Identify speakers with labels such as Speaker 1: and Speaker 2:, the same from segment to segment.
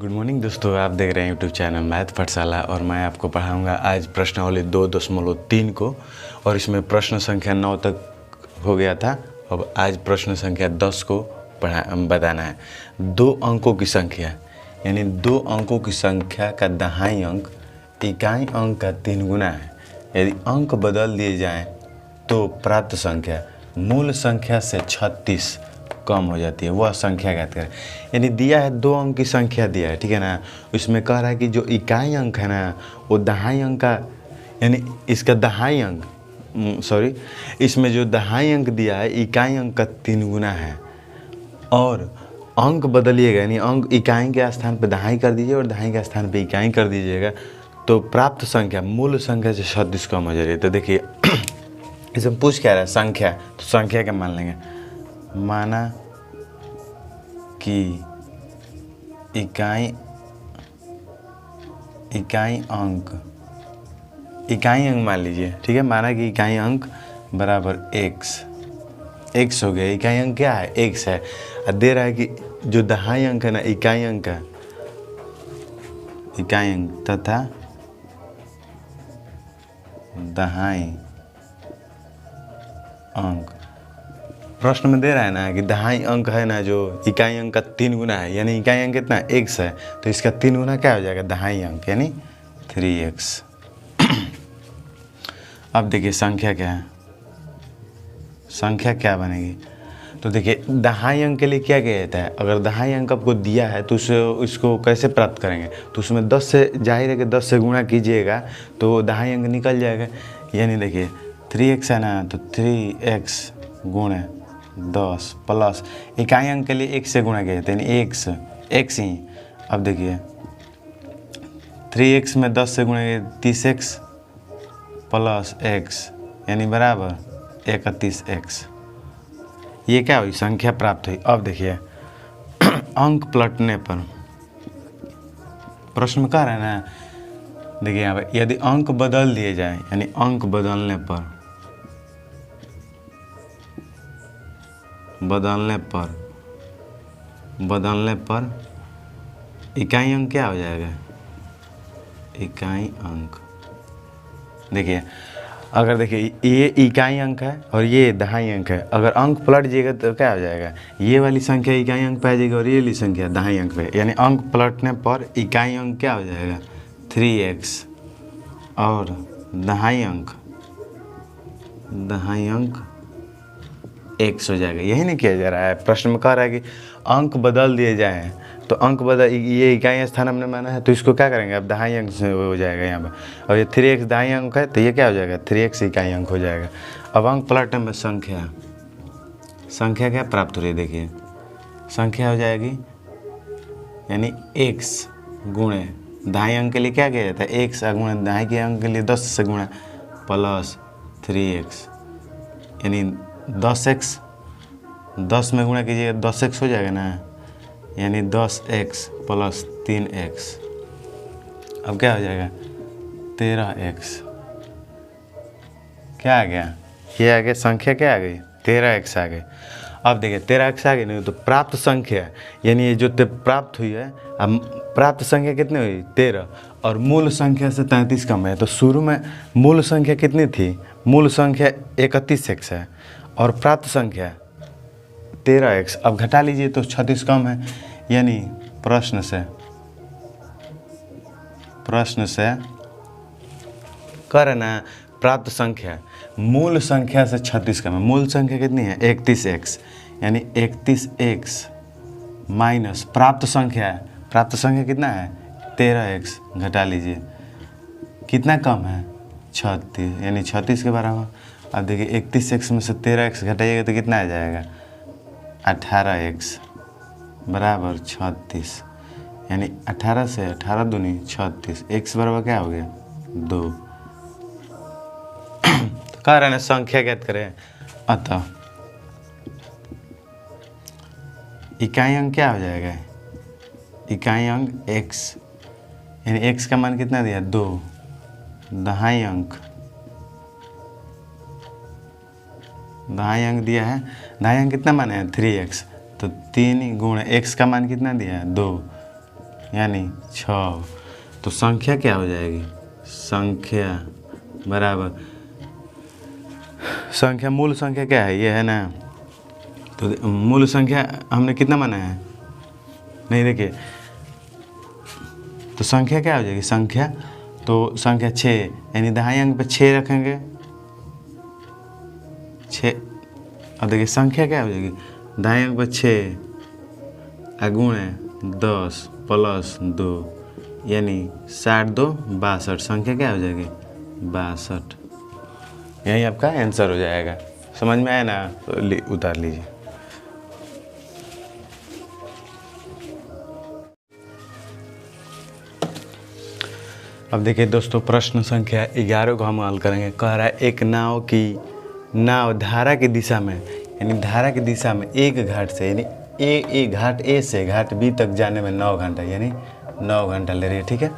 Speaker 1: Good morning दोस्तों, आप देख रहे हैं यूट्यूब चैनल मैथ पाठशाला और मैं आपको पढ़ाऊंगा आज प्रश्नावली 2.3 को। और इसमें प्रश्न संख्या 9 तक हो गया था। अब आज प्रश्न संख्या 10 को बताना है। 2 अंकों की संख्या यानी 2 अंकों की संख्या का दहाई अंक इकाई अंक का 3 गुना है। यदि अंक बदल दिए जाएं तो प्राप्त संख्या मूल संख्या से 36 कम हो जाती है। वह संख्या ज्ञात करें। यानी दिया है 2 अंक की संख्या दिया है, ठीक है ना। इसमें कह रहा है कि जो इकाई अंक है ना वो दहाई अंक का यानी इसका दहाई अंक इसमें जो दहाई अंक दिया है इकाई अंक का 3 गुना है। और अंक बदलिएगा यानी अंक इकाई के स्थान पर दहाई कर दीजिए और दहाई के स्थान पर इकाई कर दीजिएगा तो प्राप्त संख्या मूल संख्या से 36 कम हो जाएगी। तो देखिए इसमें पूछ क्या रहा है संख्या, तो संख्या क्या मान लेंगे। माना कि इकाई अंक मान लीजिए, ठीक है। माना कि इकाई अंक बराबर x हो गया। इकाई अंक क्या है, x है। और दे रहा है कि जो दहाई अंक है ना इकाई अंक तथा दहाई अंक प्रश्न में दे रहा है ना कि दहाई अंक है ना जो इकाई अंक का 3 गुना है। यानी इकाई अंक कितना x है तो इसका 3 गुना क्या हो जाएगा दहाई अंक यानी 3x। अब देखिए संख्या क्या है, संख्या क्या बनेगी। तो देखिए दहाई अंक के लिए क्या किया जाता है, अगर दहाई अंक आपको दिया है तो इसको कैसे प्राप्त करेंगे। तो उसमें 10 से जाहिर है कि 10 से गुणा कीजिएगा तो दहाई अंक निकल जाएगा। यानी देखिए 3x है ना तो 3x गुणे 10 प्लस इकाई अंक के लिए 1 से गुणा किया जाता है यानी x ही। अब देखिए 3x में 10 से गुणा 30x प्लस x यानी बराबर 31x। ये क्या हुई संख्या प्राप्त हुई। अब देखिए अंक पलटने पर प्रश्न में कह रहा है ना, देखिए यहाँ पे यदि अंक बदल दिए जाए यानी अंक बदलने पर इकाई अंक क्या हो जाएगा, इकाई अंक। देखिए अगर देखिए ये इकाई अंक है और ये दहाई अंक है, अगर अंक पलट जाएगा तो क्या हो जाएगा, ये वाली संख्या इकाई अंक पे आ जाएगी और ये वाली संख्या दहाई अंक पे। यानी अंक पलटने पर इकाई अंक क्या हो जाएगा 3x और दहाई अंक x हो जाएगा। यही नहीं किया जा रहा है। प्रश्न में कह रहा है कि अंक बदल दिए जाएँ तो अंक बदल ये इकाई स्थान हमने माना है तो इसको क्या करेंगे अब दहाई अंक से हो जाएगा यहाँ पर। और ये 3x दहाई अंक है तो ये क्या हो जाएगा 3x इकाई अंक हो जाएगा। अब अंक पलटने में संख्या क्या प्राप्त हो रही है, देखिए संख्या हो जाएगी यानी x गुणे दहाई अंक के लिए क्या किया जाता है x गुणे दहाई के अंक के लिए 10 से गुणा प्लस 3x यानी 10x 10 में गुणा कीजिएगा 10x हो जाएगा ना यानी 10x प्लस 3x। अब क्या हो जाएगा 13x। क्या आ गया, ये आ गया संख्या क्या आ गई 13x आ गई। अब देखिए 13x आ गई नहीं तो प्राप्त संख्या यानी ये जो प्राप्त हुई है, अब प्राप्त संख्या कितनी हुई 13 और मूल संख्या से 33 कम है। तो शुरू में मूल संख्या कितनी थी, मूल संख्या 31x है और प्राप्त संख्या 13x। अब घटा लीजिए तो 36 कम है। यानी प्रश्न से कर ना प्राप्त संख्या मूल संख्या से 36 कम है। मूल संख्या कितनी है 31x यानी 31x माइनस प्राप्त संख्या कितना है 13x। घटा लीजिए कितना कम है 36 यानी 36 के बराबर। अब देखिए 31x में से 13x घटाइएगा तो कितना आ जाएगा 18x बराबर 36 यानी 18 से 18 दूनी 36 x बराबर क्या हो गया 2। तो कह रहे हैं संख्या ज्ञात करें। अतः इकाई अंक क्या हो जाएगा, इकाई अंक x यानी x का मान कितना दिया 2, दहाई अंक दिया है, दहाई अंक कितना माने है 3x तो 3 गुणे x का मान कितना दिया है 2 यानी 6। तो संख्या क्या हो जाएगी, संख्या बराबर संख्या मूल संख्या क्या है, ये है ना। तो मूल संख्या हमने कितना माना है, नहीं देखिए, तो संख्या क्या हो जाएगी, संख्या तो संख्या 6, यानी दाहिने अंक पे 6 रखेंगे 6। अब देखिए संख्या क्या हो जाएगी, दाहिने अंक पे 6 गुणे 10 प्लस 2 यानी 60 2 62। संख्या क्या हो जाएगी, 62। यही आपका आंसर हो जाएगा। समझ में आया ना, तो उतार लीजिए। अब देखिए दोस्तों, प्रश्न संख्या 11 को हम हल करेंगे। कह रहा है एक नाव धारा की दिशा में, यानी धारा की दिशा में एक घाट से, यानी घाट ए से घाट बी तक जाने में 9 घंटा, यानी 9 घंटा ले रही है। ठीक है,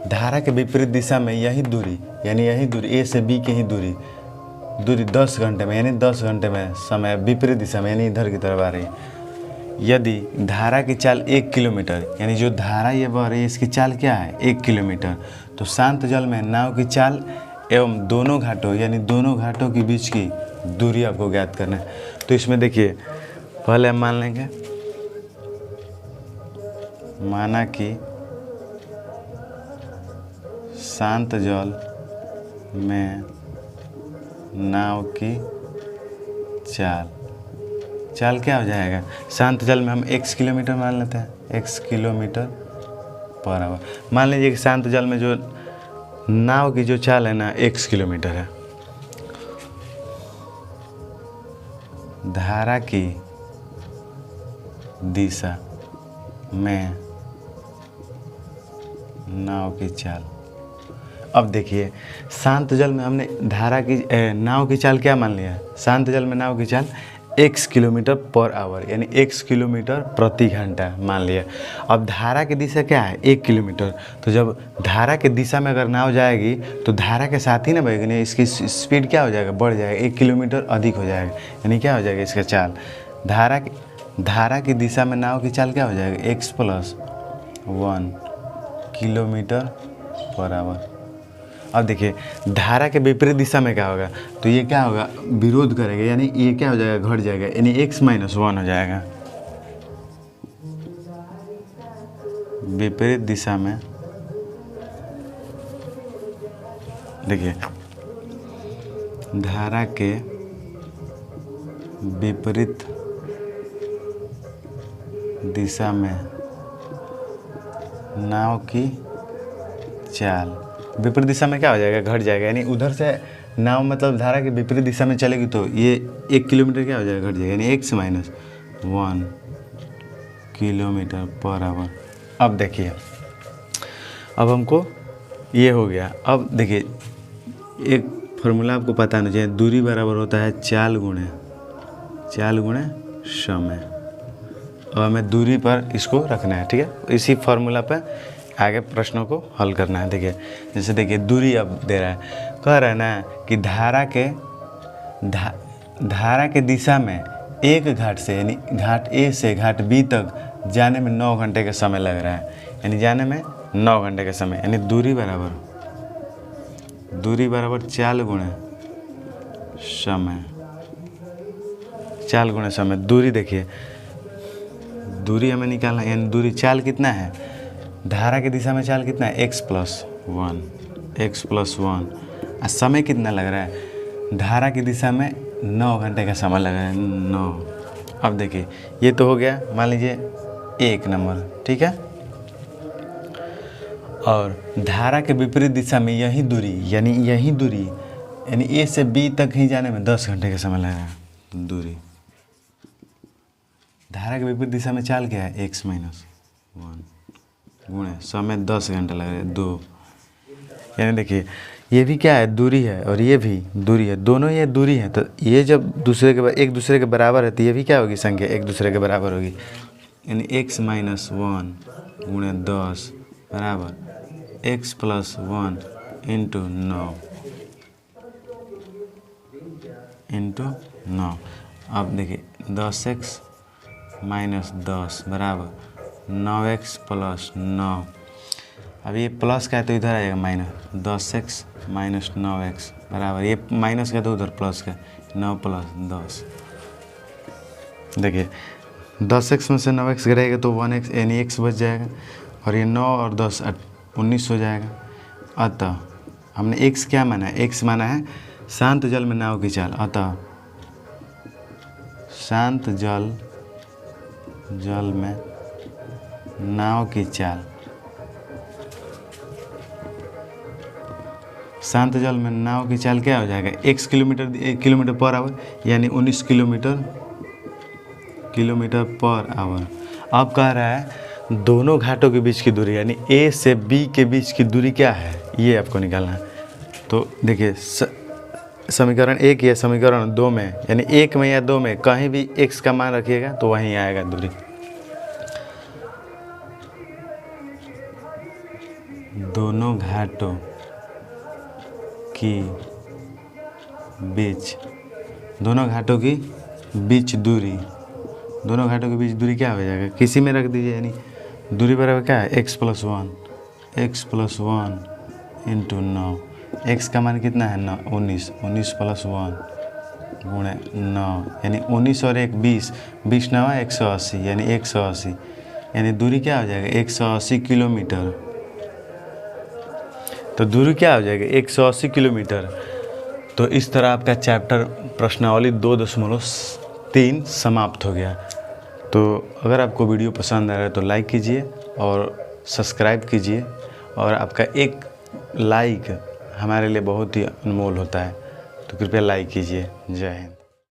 Speaker 1: धारा के विपरीत दिशा में यही दूरी, यानी यही दूरी ए से बी की ही दूरी 10 घंटे में, यानी 10 घंटे में समय विपरीत दिशा में, यानी इधर की तरफ आ रही है। यदि धारा की चाल 1 किलोमीटर, यानी जो धारा ये बह रही है इसकी चाल क्या है, 1 किलोमीटर, तो शांत जल में नाव की चाल एवं दोनों घाटों, यानी दोनों घाटों के बीच की दूरी आपको ज्ञात करना है। तो इसमें देखिए, पहले हम मान लेंगे, माना कि शांत जल में नाव की चाल क्या हो जाएगा, शांत जल में हम x किलोमीटर मान लेते हैं, x किलोमीटर पर आवर। मान लीजिए कि शांत जल में जो नाव की जो चाल है ना, x किलोमीटर है। धारा की दिशा में नाव की चाल। अब देखिए, शांत जल में हमने धारा की नाव की चाल क्या मान लिया, शांत जल में नाव की चाल x किलोमीटर पर आवर, यानी x किलोमीटर प्रति घंटा मान लिया। अब धारा की दिशा क्या है, 1 किलोमीटर, तो जब धारा की दिशा में अगर नाव जाएगी तो धारा के साथ ही ना बहेगी, नहीं इसकी स्पीड क्या हो जाएगा, बढ़ जाएगा, 1 किलोमीटर अधिक हो जाएगा, यानी क्या हो जाएगा इसका चाल। धारा की दिशा में नाव की चाल क्या हो जाएगा, x + 1 किलोमीटर पर आवर। अब देखिए, धारा के विपरीत दिशा में क्या होगा, तो ये क्या होगा, विरोध करेगा, यानी ये क्या हो जाएगा, घट जाएगा, यानी x - 1 हो जाएगा। विपरीत दिशा में देखिए, धारा के विपरीत दिशा में नाव की चाल, विपरीत दिशा में क्या हो जाएगा, घट जाएगा, यानी उधर से नाव मतलब धारा के विपरीत दिशा में चलेगी तो ये 1 किलोमीटर क्या हो जाएगा, घट जाएगा, यानी x - 1 किलोमीटर पर आवर। अब देखिए, अब हमको ये हो गया। अब देखिए, एक फॉर्मूला आपको पता नहीं चाहिए, दूरी बराबर होता है चाल गुणे समय। अब हमें दूरी पर इसको रखना है, ठीक है, इसी फार्मूला पर आगे प्रश्नों को हल करना है। देखिए, जैसे देखिए, दूरी अब दे रहा है, कह रहा है ना कि धारा के दिशा में एक घाट से, यानी घाट ए से घाट बी तक जाने में 9 घंटे का समय लग रहा है, यानी जाने में 9 घंटे का समय, यानी दूरी बराबर चाल गुणे समय। दूरी देखिए, दूरी हमें निकालना है, यानी दूरी चाल कितना है, धारा की दिशा में चाल कितना है, x + 1 और समय कितना लग रहा है, धारा की दिशा में 9 घंटे का समय लग रहा है, 9। अब देखिए, ये तो हो गया, मान लीजिए 1 नंबर, ठीक है। और धारा के विपरीत दिशा में यही दूरी, यानी ए से बी तक ही जाने में 10 घंटे का समय लग रहा है। दूरी, धारा के विपरीत दिशा में चाल क्या है, x - 1 गुणे समय 10 घंटा लग रहा है, 2। यानी देखिए, ये भी क्या है, दूरी है, और ये भी दूरी है, दोनों ये दूरी है, तो ये जब एक दूसरे के बराबर है तो ये भी क्या होगी, संख्या एक दूसरे के बराबर होगी, यानी x - 1 गुणे 10 बराबर x + 1 × 9। अब देखिए, 10x - 10 बराबर 9x प्लस 9। अब ये प्लस का है तो इधर आएगा माइनस, 10x माइनस 9x बराबर, ये माइनस का तो उधर प्लस का, 9 प्लस 10। देखिए 10x में से 9x गिरेगा तो 1x यानी x बच जाएगा, और ये 9 और 10 19 हो जाएगा। अतः हमने x क्या माना है, x माना है शांत जल में नाव की चाल। अतः शांत जल में नाव की चाल, शांत जल में नाव की चाल क्या हो जाएगा, x किलोमीटर पर आवर, यानी 19 किलोमीटर पर आवर। अब कह रहा है दोनों घाटों के बीच की दूरी, यानी A से B के बीच की दूरी क्या है, ये आपको निकालना है। तो देखिए समीकरण 1 या समीकरण 2 में, यानी 1 में या 2 में कहीं भी x का मान रखिएगा तो वहीं आएगा दूरी। दोनों घाटों की दूरी क्या हो जाएगा, किसी में रख दीजिए, यानी दूरी बराबर क्या है, x प्लस 1 इंटू 9। x का मान कितना है, 19 प्लस 1 गुणे 9, यानी 19 और 1 20, 20 9 180, यानी 180, यानी दूरी क्या हो जाएगा, 180 किलोमीटर। तो दूरी क्या हो जाएगा, 180 किलोमीटर। तो इस तरह आपका चैप्टर प्रश्नावली 2.3 समाप्त हो गया। तो अगर आपको वीडियो पसंद आ रहा है तो लाइक कीजिए और सब्सक्राइब कीजिए, और आपका एक लाइक हमारे लिए बहुत ही अनमोल होता है, तो कृपया लाइक कीजिए। जय हिंद।